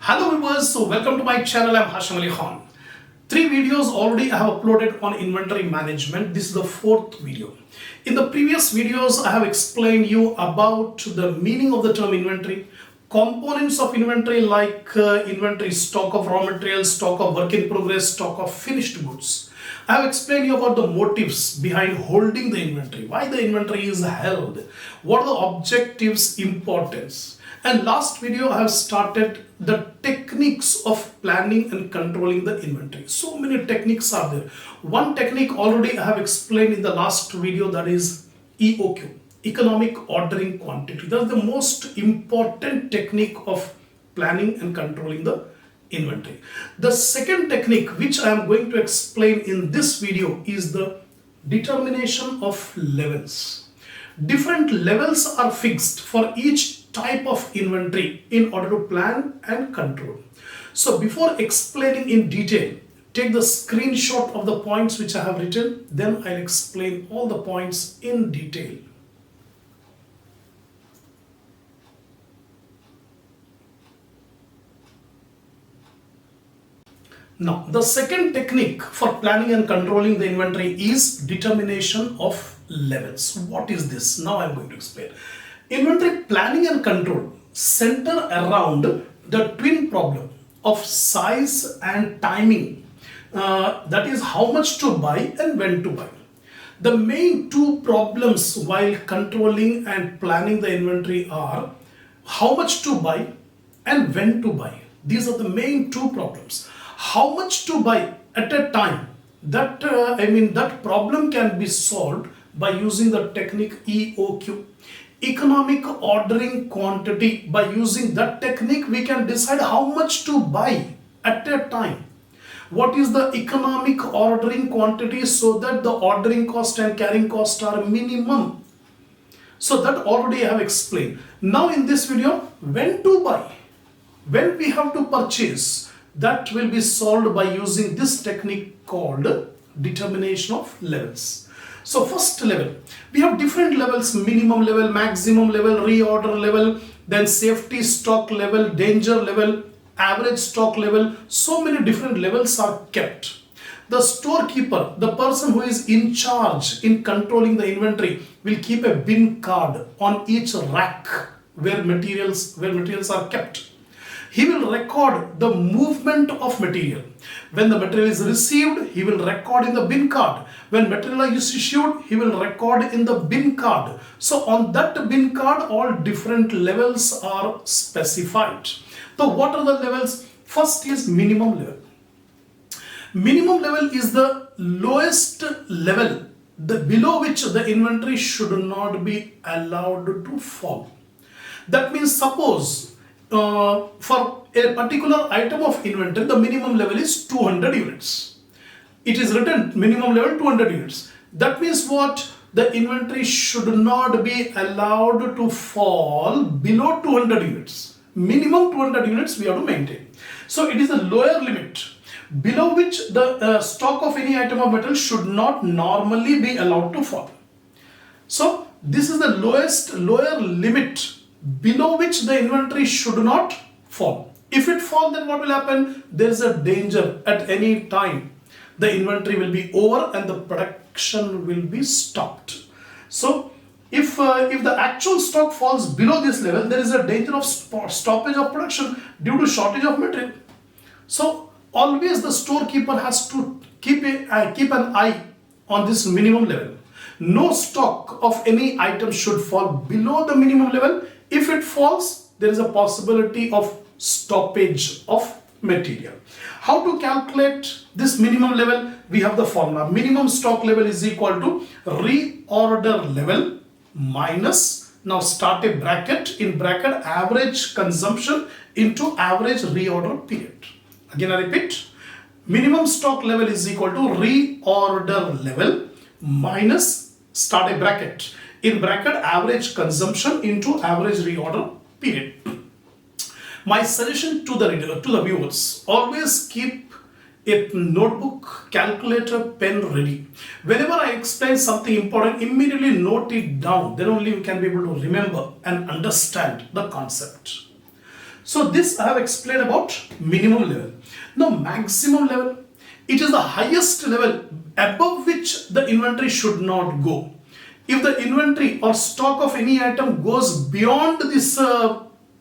Hello viewers, so welcome to my channel. I'm Hasham. Three videos already I have uploaded on inventory management. This is the fourth video. In the previous videos, I have explained you about the meaning of the term inventory, components of inventory like inventory stock of raw materials, stock of work in progress, stock of finished goods. I have explained you about the motives behind holding the inventory, why the inventory is held, what are the objectives, importance. And last video I have started the techniques of planning and controlling the inventory. So many techniques are there. One technique already I have explained in the last video, that is EOQ, economic ordering quantity. That is the most important technique of planning and controlling the inventory. The second technique which I am going to explain in this video is the determination of levels. Different levels are fixed for each type of inventory in order to plan and control. So before explaining in detail, take the screenshot of the points which I have written, then I'll explain all the points in detail. Now, the second technique for planning and controlling the inventory is determination of levels. What is this? Now I'm going to explain. Inventory planning and control center around the twin problem of size and timing. That is how much to buy and when to buy. The main two problems while controlling and planning the inventory are how much to buy and when to buy. These are the main two problems. How much to buy at a time, that problem can be solved by using the technique EOQ, economic ordering quantity. By using that technique, we can decide how much to buy at a time. What is the economic ordering quantity, so that the ordering cost and carrying cost are minimum. So that already I have explained. Now in this video, when to buy, when we have to purchase, that will be solved by using this technique called determination of levels. So first level, we have different levels: minimum level, maximum level, reorder level, then safety stock level, danger level, average stock level. So many different levels are kept. The storekeeper, the person who is in charge in controlling the inventory, will keep a bin card on each rack where materials are kept. He will record the movement of material. When the material is received, he will record in the bin card. When material is issued, he will record in the bin card. So on that bin card, all different levels are specified. So what are the levels? First is minimum level. Minimum level is the lowest level, below which the inventory should not be allowed to fall. That means, suppose for a particular item of inventory, the minimum level is 200 units. It is written minimum level 200 units. That means what? The inventory should not be allowed to fall below 200 units. Minimum 200 units we have to maintain. So it is a lower limit below which the stock of any item of metal should not normally be allowed to fall. So this is the lower limit below which the inventory should not fall. If it falls, then what will happen? There is a danger at any time. The inventory will be over and the production will be stopped. So if the actual stock falls below this level, there is a danger of stoppage of production due to shortage of material. So always the storekeeper has to keep an eye on this minimum level. No stock of any item should fall below the minimum level. If it falls, there is a possibility of stoppage of material. How to calculate this minimum level? We have the formula. Minimum stock level is equal to reorder level minus, now start a bracket, in bracket average consumption into average reorder period. Again I repeat, minimum stock level is equal to reorder level minus, start a bracket, in bracket average consumption into average reorder period. My suggestion to the viewers, always keep a notebook, calculator, pen ready. Whenever I explain something important, immediately note it down. Then only you can be able to remember and understand the concept. So this I have explained about minimum level. Now maximum level, it is the highest level above which the inventory should not go. If the inventory or stock of any item goes beyond this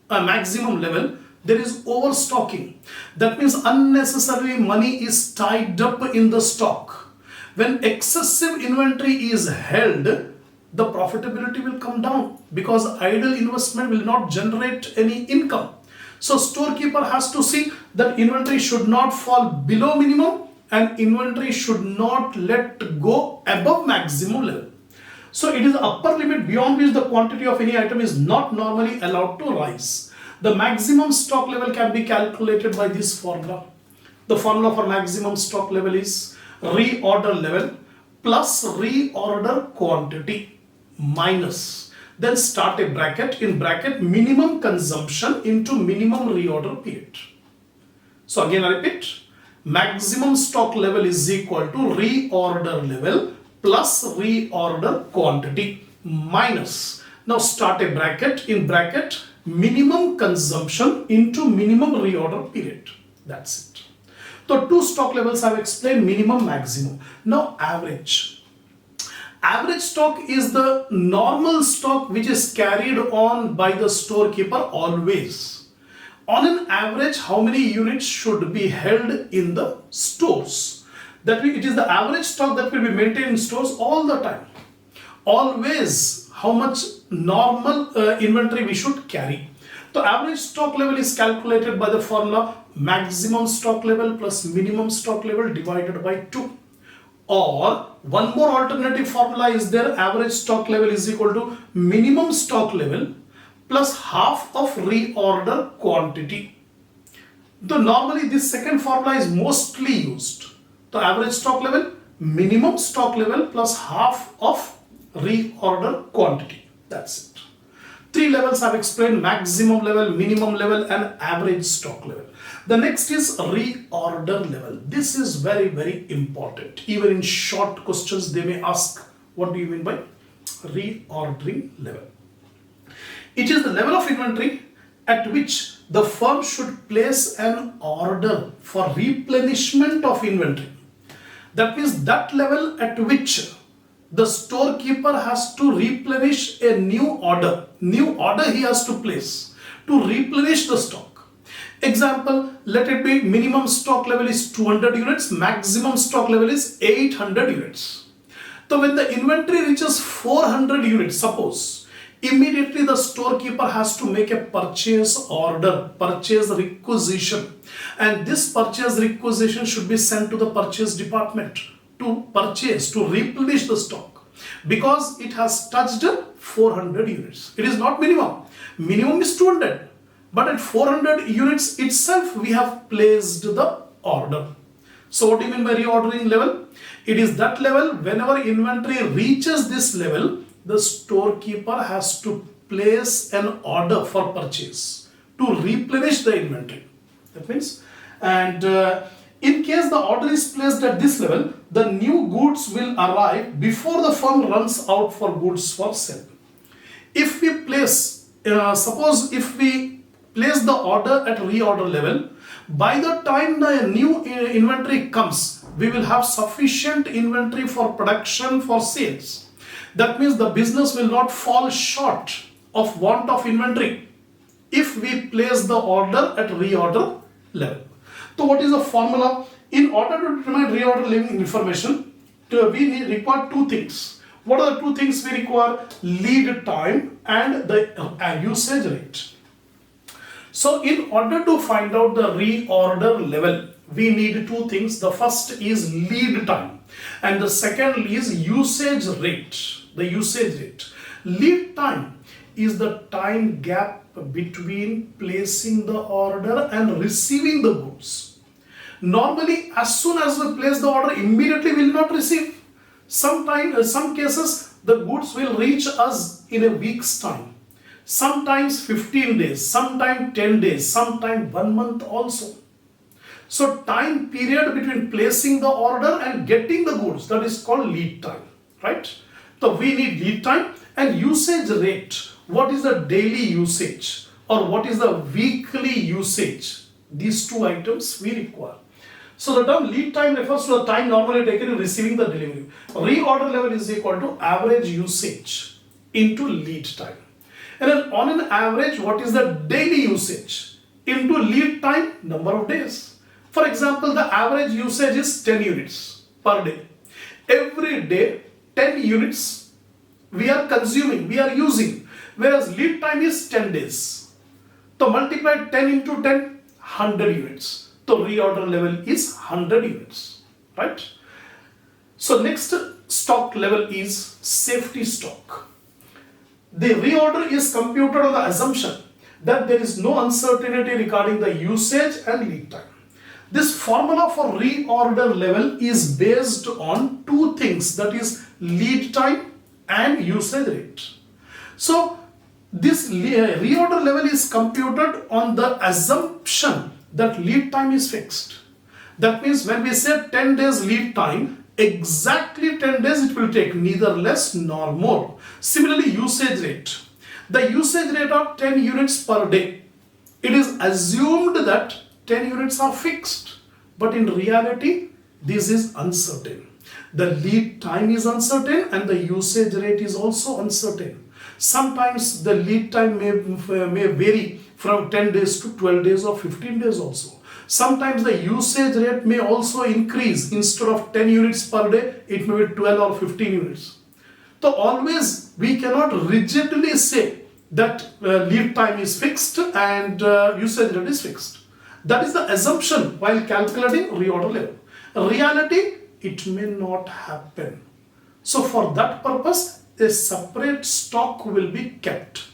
maximum level, there is overstocking. That means unnecessarily money is tied up in the stock. When excessive inventory is held, the profitability will come down because idle investment will not generate any income. So storekeeper has to see that inventory should not fall below minimum and inventory should not let go above maximum level. So it is the upper limit beyond which the quantity of any item is not normally allowed to rise. The maximum stock level can be calculated by this formula. The formula for maximum stock level is reorder level plus reorder quantity minus. Then start a bracket, in bracket minimum consumption into minimum reorder period. So again I repeat, maximum stock level is equal to reorder level plus reorder quantity minus. Now start a bracket, in bracket minimum consumption into minimum reorder period. That's it. So two stock levels I have explained, minimum, maximum. Now average. Average stock is the normal stock which is carried on by the storekeeper always. On an average, how many units should be held in the stores? That means it is the average stock that will be maintained in stores all the time. Always, how much normal inventory we should carry. The average stock level is calculated by the formula maximum stock level plus minimum stock level divided by 2. Or one more alternative formula is there, average stock level is equal to minimum stock level plus half of reorder quantity. Though normally this second formula is mostly used. The average stock level, minimum stock level plus half of reorder quantity. That's it. Three levels I've explained: maximum level, minimum level and average stock level. The next is reorder level. This is very, very important. Even in short questions they may ask, what do you mean by reordering level? It is the level of inventory at which the firm should place an order for replenishment of inventory. That means that level at which the storekeeper has to replenish a new order. New order he has to place to replenish the stock. Example, let it be minimum stock level is 200 units, maximum stock level is 800 units. So when the inventory reaches 400 units, suppose, immediately the storekeeper has to make a purchase order, purchase requisition, and this purchase requisition should be sent to the purchase department to purchase, to replenish the stock, because it has touched 400 units. It is not minimum. Minimum is 200, but at 400 units itself we have placed the order. So what do you mean by reordering level? It is that level whenever inventory reaches this level, the storekeeper has to place an order for purchase to replenish the inventory. That means, and in case the order is placed at this level, the new goods will arrive before the firm runs out for goods for sale. If we place, suppose if we place the order at reorder level, by the time the new inventory comes, we will have sufficient inventory for production for sales. That means the business will not fall short of want of inventory if we place the order at reorder level. So what is the formula? In order to determine reorder level information, we require two things. What are the two things we require? Lead time and the usage rate. So in order to find out the reorder level, we need two things. The first is lead time and the second is usage rate. The usage rate. Lead time is the time gap between placing the order and receiving the goods. Normally, as soon as we place the order, immediately we will not receive. Some cases, the goods will reach us in a week's time. Sometimes 15 days, sometimes 10 days, sometimes 1 month also. So time period between placing the order and getting the goods, that is called lead time, right? So we need lead time and usage rate. What is the daily usage? or what is the weekly usage. These two items we require. So the term lead time refers to the time normally taken in receiving the delivery. Reorder level is equal to average usage into lead time. And then on an average, what is the daily usage into lead time, number of days. For example, the average usage is 10 units per day. Every day, 10 units we are consuming, we are using, whereas lead time is 10 days. So multiply 10 into 10, 100 units. So reorder level is 100 units, right? So next stock level is safety stock. The reorder is computed on the assumption that there is no uncertainty regarding the usage and lead time. This formula for reorder level is based on two things, that is lead time and usage rate. So this reorder level is computed on the assumption that lead time is fixed. That means when we say 10 days lead time, exactly 10 days it will take, neither less nor more. Similarly, usage rate. The usage rate of 10 units per day, it is assumed that 10 units are fixed, but in reality, this is uncertain. The lead time is uncertain and the usage rate is also uncertain. Sometimes the lead time may vary from 10 days to 12 days or 15 days also. Sometimes the usage rate may also increase. Instead of 10 units per day, it may be 12 or 15 units. So always we cannot rigidly say that lead time is fixed and usage rate is fixed. That is the assumption while calculating reorder level. In reality, it may not happen. So for that purpose, a separate stock will be kept.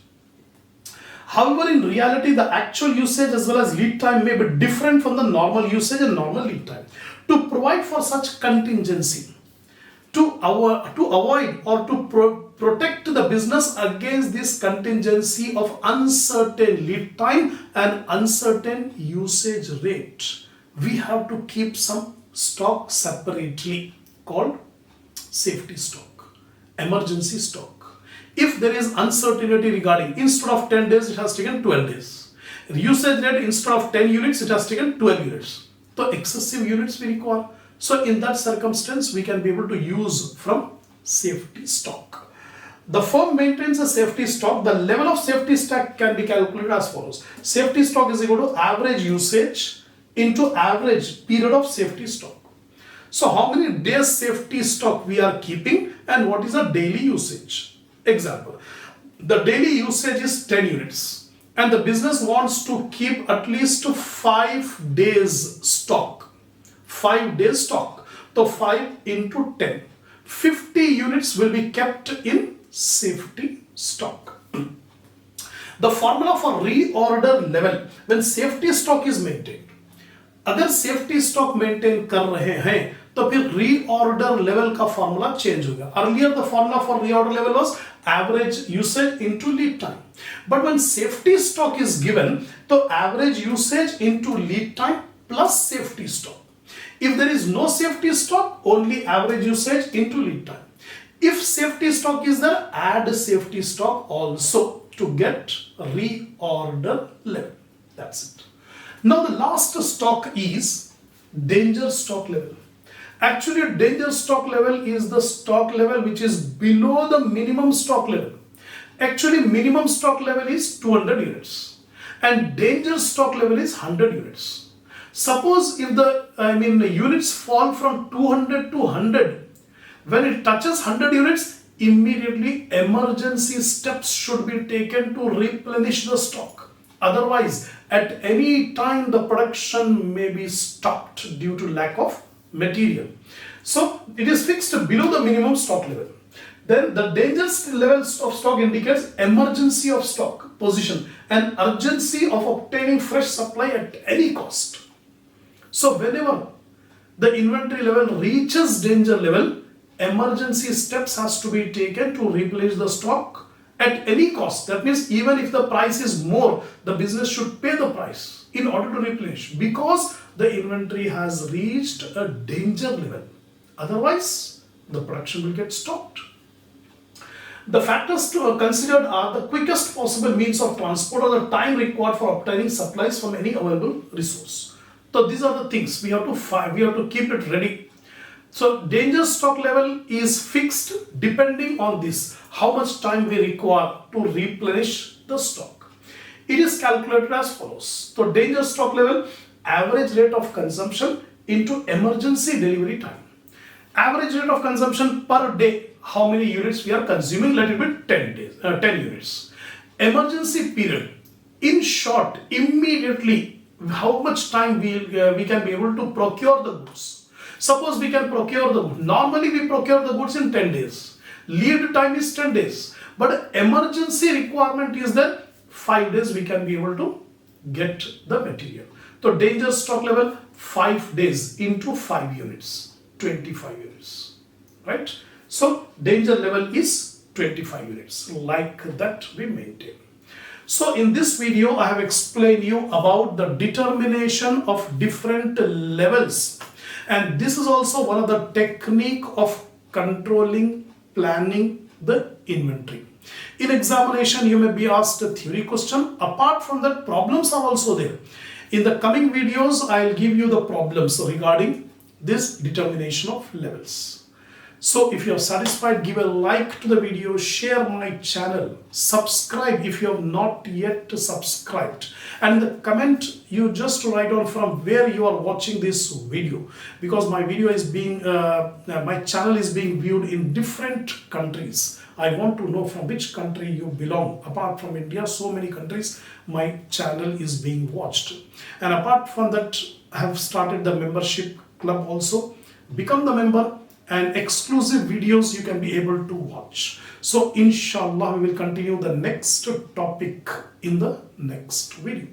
However, in reality, the actual usage as well as lead time may be different from the normal usage and normal lead time. To provide for such contingency, to avoid or to protect the business against this contingency of uncertain lead time and uncertain usage rate, we have to keep some stock separately called safety stock, emergency stock. If there is uncertainty regarding, instead of 10 days, it has taken 12 days. Usage rate, instead of 10 units, it has taken 12 units. So excessive units we require. So in that circumstance, we can be able to use from safety stock. The firm maintains a safety stock. The level of safety stock can be calculated as follows. Safety stock is equal to average usage into average period of safety stock. So how many days safety stock we are keeping and what is the daily usage? Example, the daily usage is 10 units and the business wants to keep at least 5 days stock. 5 days stock. So 5 into 10. 50 units will be kept in safety stock. The formula for reorder level when safety stock is maintained. अगर safety stock maintain कर रहे हैं तो फिर reorder level का formula change होगा. Earlier the formula for reorder level was average usage into lead time, but when safety stock is given तो average usage into lead time plus safety stock. If there is no safety stock, only average usage into lead time. If safety stock is there, add safety stock also to get reorder level. That's it. Now the last stock is danger stock level. Actually, danger stock level is the stock level which is below the minimum stock level. Actually, minimum stock level is 200 units and danger stock level is 100 units. Suppose if the units fall from 200 to 100, when it touches 100 units, immediately emergency steps should be taken to replenish the stock. Otherwise, at any time the production may be stopped due to lack of material. So it is fixed below the minimum stock level. Then the danger level of stock indicates emergency of stock position and urgency of obtaining fresh supply at any cost. So whenever the inventory level reaches danger level, emergency steps has to be taken to replenish the stock at any cost. That means even if the price is more, the business should pay the price in order to replenish because the inventory has reached a danger level. Otherwise, the production will get stopped. The factors considered are the quickest possible means of transport or the time required for obtaining supplies from any available resource. So these are the things we have to find, we have to keep it ready. So danger stock level is fixed depending on this, how much time we require to replenish the stock. It is calculated as follows. So danger stock level, average rate of consumption into emergency delivery time. Average rate of consumption per day, how many units we are consuming, let it be 10 units. Emergency period, in short, immediately, how much time we can be able to procure the goods. Suppose we can procure the goods. Normally we procure the goods in 10 days. Lead time is 10 days. But emergency requirement is that 5 days we can be able to get the material. So danger stock level 5 days into 5 units, 25 units, right? So danger level is 25 units, like that we maintain. So in this video, I have explained you about the determination of different levels. And this is also one of the technique of controlling, planning the inventory. In examination, you may be asked a theory question. Apart from that, problems are also there. In the coming videos, I'll give you the problems regarding this determination of levels. So if you are satisfied, give a like to the video, share my channel, subscribe if you have not yet subscribed, and in the comment you just write on from where you are watching this video, because my video is being my channel is being viewed in different countries. I want to know from which country you belong. Apart from India, so many countries my channel is being watched. And apart from that, I have started the membership club also. Become the member, and exclusive videos you can be able to watch. So inshallah, we will continue the next topic in the next video.